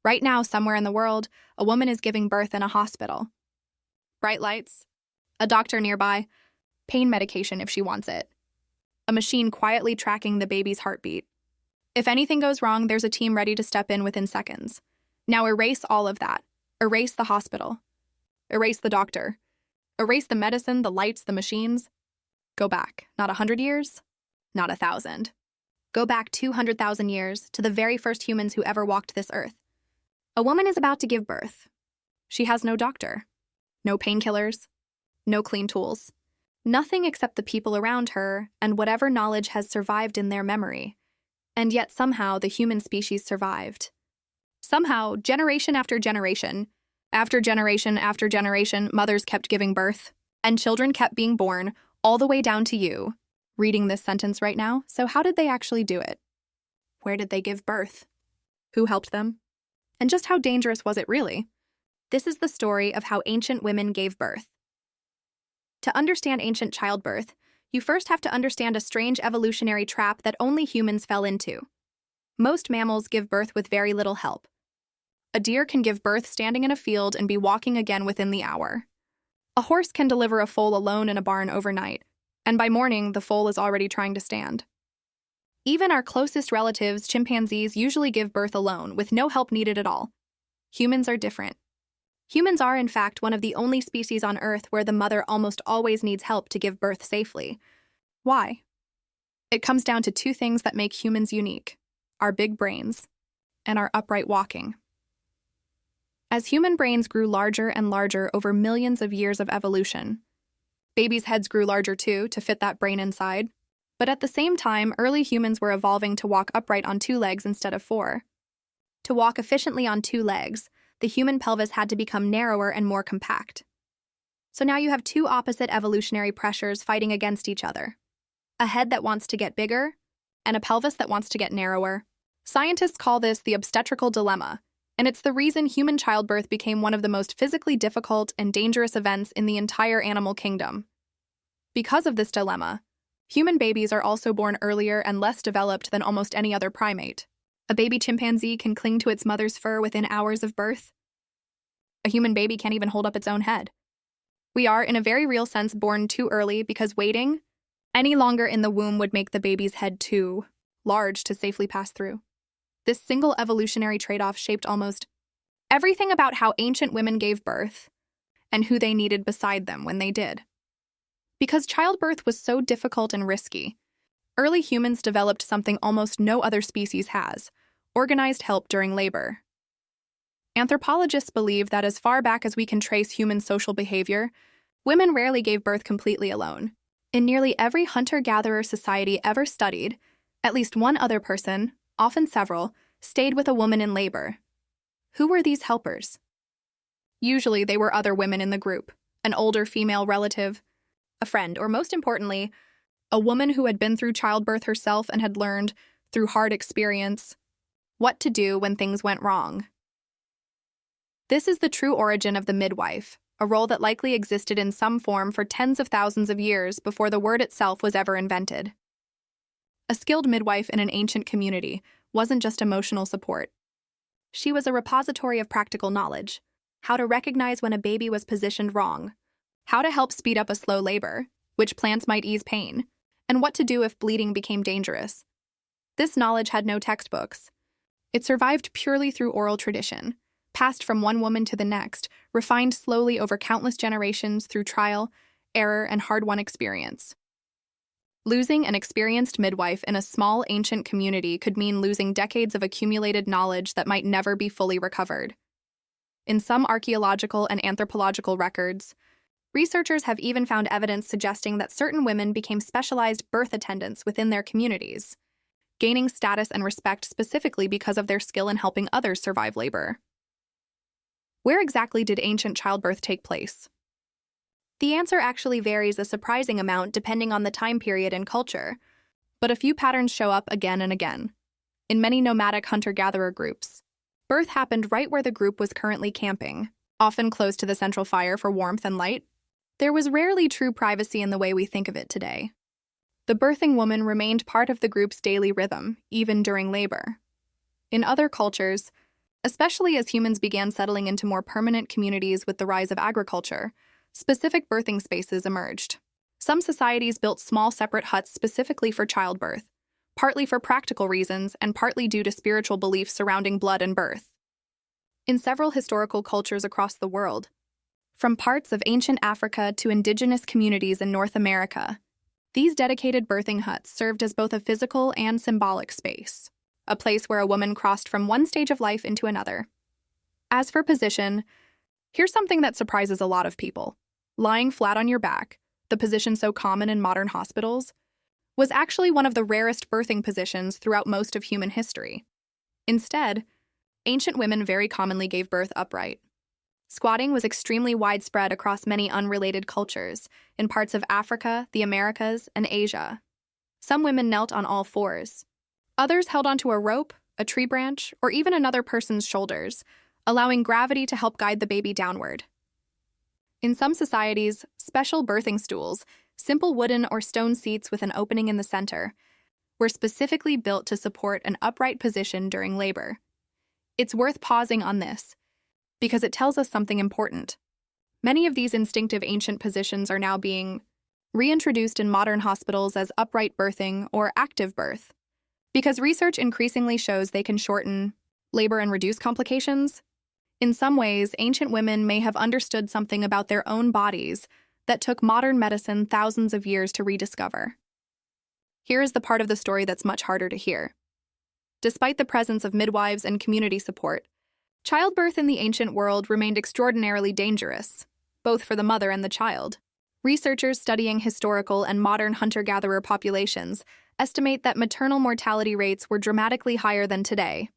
Right now, somewhere in the world, a woman is giving birth in a hospital. Bright lights, a doctor nearby, pain medication if she wants it, a machine quietly tracking the baby's heartbeat. If anything goes wrong, there's a team ready to step in within seconds. Now erase all of that. Erase the hospital. Erase the doctor. Erase the medicine, the lights, the machines. Go back, not 100 years, not 1,000. Go back 200,000 years to the very first humans who ever walked this earth. A woman is about to give birth. She has no doctor, no painkillers, no clean tools, nothing except the people around her and whatever knowledge has survived in their memory. And yet somehow the human species survived. Somehow, generation after generation, after generation, mothers kept giving birth, and children kept being born, all the way down to you, reading this sentence right now. So how did they actually do it? Where did they give birth? Who helped them? And just how dangerous was it really? This is the story of how ancient women gave birth. To understand ancient childbirth, you first have to understand a strange evolutionary trap that only humans fell into. Most mammals give birth with very little help. A deer can give birth standing in a field and be walking again within the hour. A horse can deliver a foal alone in a barn overnight, and by morning, the foal is already trying to stand. Even our closest relatives, chimpanzees, usually give birth alone, with no help needed at all. Humans are different. Humans are, in fact, one of the only species on Earth where the mother almost always needs help to give birth safely. Why? It comes down to two things that make humans unique: our big brains and our upright walking. As human brains grew larger and larger over millions of years of evolution, babies' heads grew larger too to fit that brain inside. But at the same time, early humans were evolving to walk upright on 2 legs instead of 4. To walk efficiently on 2 legs, the human pelvis had to become narrower and more compact. So now you have two opposite evolutionary pressures fighting against each other: a head that wants to get bigger and a pelvis that wants to get narrower. Scientists call this the obstetrical dilemma, and it's the reason human childbirth became one of the most physically difficult and dangerous events in the entire animal kingdom. Because of this dilemma, human babies are also born earlier and less developed than almost any other primate. A baby chimpanzee can cling to its mother's fur within hours of birth. A human baby can't even hold up its own head. We are, in a very real sense, born too early because waiting any longer in the womb would make the baby's head too large to safely pass through. This single evolutionary trade-off shaped almost everything about how ancient women gave birth and who they needed beside them when they did. Because childbirth was so difficult and risky, early humans developed something almost no other species has: organized help during labor. Anthropologists believe that as far back as we can trace human social behavior, women rarely gave birth completely alone. In nearly every hunter-gatherer society ever studied, at least one other person, often several, stayed with a woman in labor. Who were these helpers? Usually they were other women in the group, an older female relative, a friend, or most importantly, a woman who had been through childbirth herself and had learned, through hard experience, what to do when things went wrong. This is the true origin of the midwife, a role that likely existed in some form for tens of thousands of years before the word itself was ever invented. A skilled midwife in an ancient community wasn't just emotional support. She was a repository of practical knowledge: how to recognize when a baby was positioned wrong, how to help speed up a slow labor, which plants might ease pain, and what to do if bleeding became dangerous. This knowledge had no textbooks. It survived purely through oral tradition, passed from one woman to the next, refined slowly over countless generations through trial, error, and hard-won experience. Losing an experienced midwife in a small, ancient community could mean losing decades of accumulated knowledge that might never be fully recovered. In some archaeological and anthropological records, researchers have even found evidence suggesting that certain women became specialized birth attendants within their communities, gaining status and respect specifically because of their skill in helping others survive labor. Where exactly did ancient childbirth take place? The answer actually varies a surprising amount depending on the time period and culture, but a few patterns show up again and again. In many nomadic hunter-gatherer groups, birth happened right where the group was currently camping, often close to the central fire for warmth and light. There was rarely true privacy in the way we think of it today. The birthing woman remained part of the group's daily rhythm, even during labor. In other cultures, Especially as humans began settling into more permanent communities with the rise of agriculture, specific birthing spaces emerged. Some societies built small separate huts specifically for childbirth, partly for practical reasons and partly due to spiritual beliefs surrounding blood and birth. In several historical cultures across the world, from parts of ancient Africa to indigenous communities in North America, these dedicated birthing huts served as both a physical and symbolic space, a place where a woman crossed from one stage of life into another. As for position, here's something that surprises a lot of people. Lying flat on your back, the position so common in modern hospitals, was actually one of the rarest birthing positions throughout most of human history. Instead, ancient women very commonly gave birth upright. Squatting was extremely widespread across many unrelated cultures in parts of Africa, the Americas, and Asia. Some women knelt on all fours. Others held onto a rope, a tree branch, or even another person's shoulders, allowing gravity to help guide the baby downward. In some societies, special birthing stools, simple wooden or stone seats with an opening in the center, were specifically built to support an upright position during labor. It's worth pausing on this, because it tells us something important. Many of these instinctive ancient positions are now being reintroduced in modern hospitals as upright birthing or active birth, because research increasingly shows they can shorten labor and reduce complications. In some ways, ancient women may have understood something about their own bodies that took modern medicine thousands of years to rediscover. Here is the part of the story that's much harder to hear. Despite the presence of midwives and community support, childbirth in the ancient world remained extraordinarily dangerous, both for the mother and the child. Researchers studying historical and modern hunter-gatherer populations estimate that maternal mortality rates were dramatically higher than today,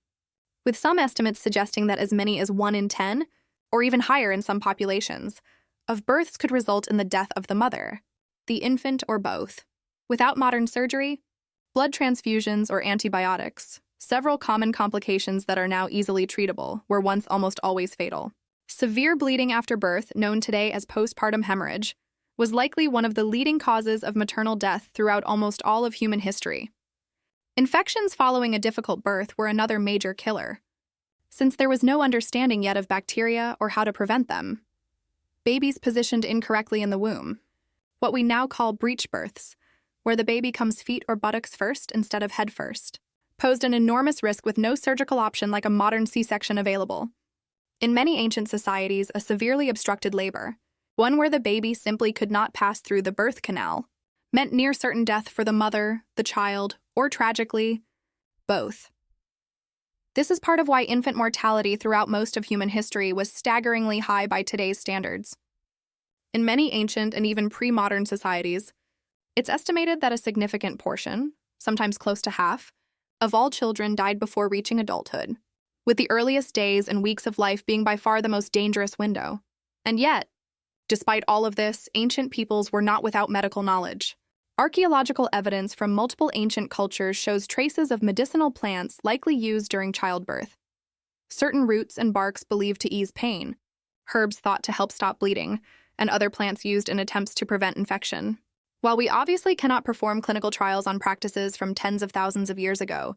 with some estimates suggesting that as many as 1 in 10, or even higher in some populations, of births could result in the death of the mother, the infant, or both. Without modern surgery, blood transfusions, or antibiotics, several common complications that are now easily treatable were once almost always fatal. Severe bleeding after birth, known today as postpartum hemorrhage, was likely one of the leading causes of maternal death throughout almost all of human history. Infections following a difficult birth were another major killer, since there was no understanding yet of bacteria or how to prevent them. Babies positioned incorrectly in the womb, what we now call breech births, where the baby comes feet or buttocks first instead of head first, posed an enormous risk with no surgical option like a modern C-section available. In many ancient societies, a severely obstructed labor, one where the baby simply could not pass through the birth canal, meant near certain death for the mother, the child, or tragically, both. This is part of why infant mortality throughout most of human history was staggeringly high by today's standards. In many ancient and even pre-modern societies, it's estimated that a significant portion, sometimes close to half, of all children died before reaching adulthood, with the earliest days and weeks of life being by far the most dangerous window. And yet, despite all of this, ancient peoples were not without medical knowledge. Archaeological evidence from multiple ancient cultures shows traces of medicinal plants likely used during childbirth. Certain roots and barks believed to ease pain, herbs thought to help stop bleeding, and other plants used in attempts to prevent infection. While we obviously cannot perform clinical trials on practices from tens of thousands of years ago,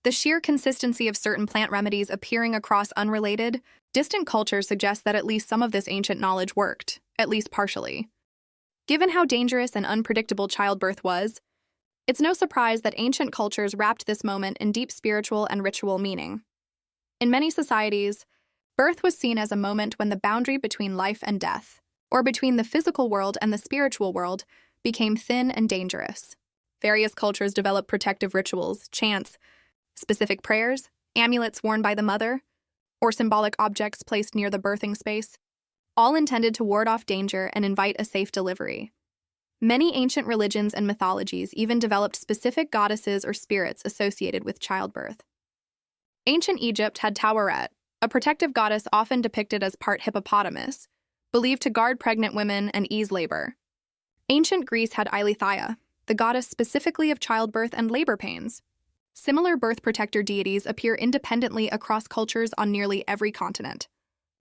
the sheer consistency of certain plant remedies appearing across unrelated, distant cultures suggests that at least some of this ancient knowledge worked, at least partially. Given how dangerous and unpredictable childbirth was, it's no surprise that ancient cultures wrapped this moment in deep spiritual and ritual meaning. In many societies, birth was seen as a moment when the boundary between life and death, or between the physical world and the spiritual world, became thin and dangerous. Various cultures developed protective rituals, chants, specific prayers, amulets worn by the mother, or symbolic objects placed near the birthing space, all intended to ward off danger and invite a safe delivery. Many ancient religions and mythologies even developed specific goddesses or spirits associated with childbirth. Ancient Egypt had Taweret, a protective goddess often depicted as part hippopotamus, believed to guard pregnant women and ease labor. Ancient Greece had Eileithyia, the goddess specifically of childbirth and labor pains. Similar birth protector deities appear independently across cultures on nearly every continent,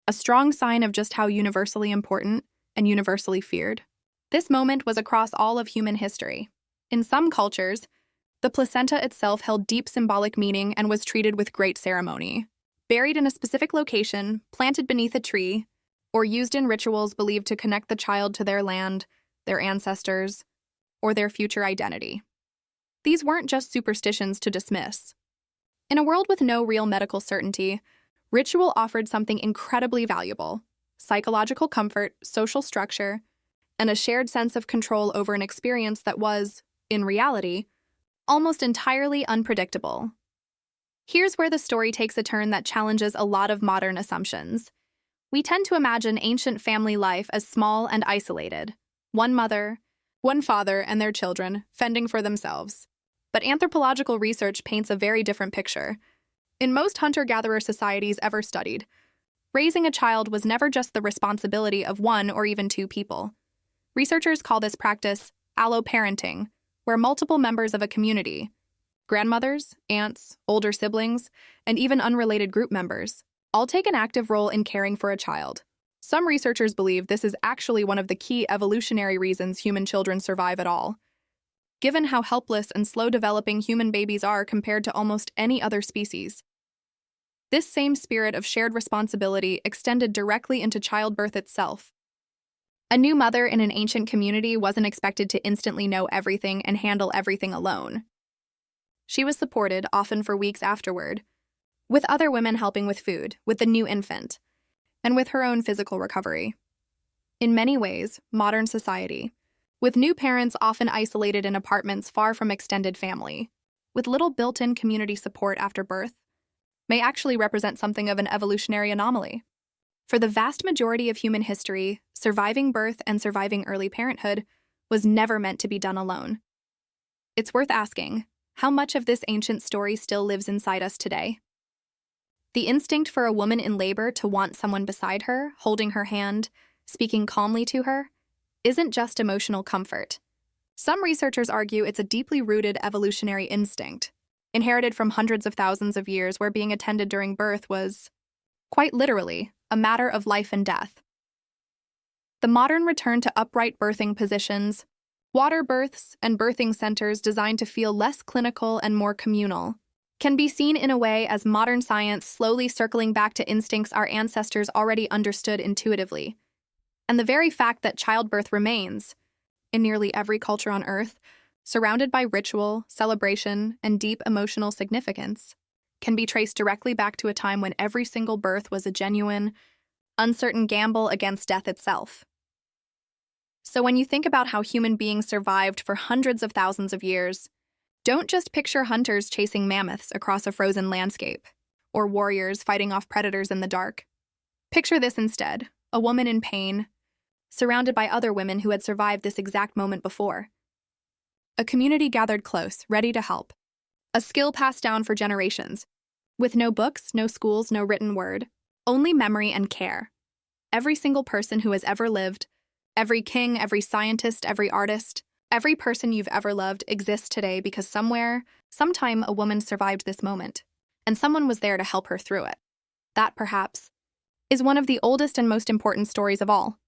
a strong sign of just how universally important and universally feared this moment was across all of human history. In some cultures, the placenta itself held deep symbolic meaning and was treated with great ceremony. buried in a specific location, planted beneath a tree, or used in rituals believed to connect the child to their land, their ancestors, or their future identity. These weren't just superstitions to dismiss. In a world with no real medical certainty, ritual offered something incredibly valuable: psychological comfort, social structure, and a shared sense of control over an experience that was, in reality, almost entirely unpredictable. Here's where the story takes a turn that challenges a lot of modern assumptions. We tend to imagine ancient family life as small and isolated: one mother, one father, and their children, fending for themselves. But anthropological research paints a very different picture. In most hunter-gatherer societies ever studied, raising a child was never just the responsibility of one or even two people. Researchers call this practice alloparenting, where multiple members of a community, grandmothers, aunts, older siblings, and even unrelated group members, all take an active role in caring for a child. Some researchers believe this is actually one of the key evolutionary reasons human children survive at all. Given how helpless and slow-developing human babies are compared to almost any other species. This same spirit of shared responsibility extended directly into childbirth itself. A new mother in an ancient community wasn't expected to instantly know everything and handle everything alone. She was supported, often for weeks afterward, with other women helping with food, with the new infant, and with her own physical recovery. In many ways, modern society, with new parents often isolated in apartments far from extended family, with little built-in community support after birth, may actually represent something of an evolutionary anomaly. For the vast majority of human history, surviving birth and surviving early parenthood was never meant to be done alone. It's worth asking, how much of this ancient story still lives inside us today? The instinct for a woman in labor to want someone beside her, holding her hand, speaking calmly to her, isn't just emotional comfort. Some researchers argue it's a deeply rooted evolutionary instinct, inherited from hundreds of thousands of years where being attended during birth was, quite literally, a matter of life and death. The modern return to upright birthing positions, water births, and birthing centers designed to feel less clinical and more communal can be seen in a way as modern science slowly circling back to instincts our ancestors already understood intuitively. And the very fact that childbirth remains, in nearly every culture on Earth, surrounded by ritual, celebration, and deep emotional significance, can be traced directly back to a time when every single birth was a genuine, uncertain gamble against death itself. So when you think about how human beings survived for hundreds of thousands of years, don't just picture hunters chasing mammoths across a frozen landscape, or warriors fighting off predators in the dark. Picture this instead: a woman in pain, surrounded by other women who had survived this exact moment before. A community gathered close, ready to help. A skill passed down for generations, with no books, no schools, no written word, only memory and care. Every single person who has ever lived, every king, every scientist, every artist, every person you've ever loved exists today because somewhere, sometime a woman survived this moment, and someone was there to help her through it. That, perhaps, is one of the oldest and most important stories of all.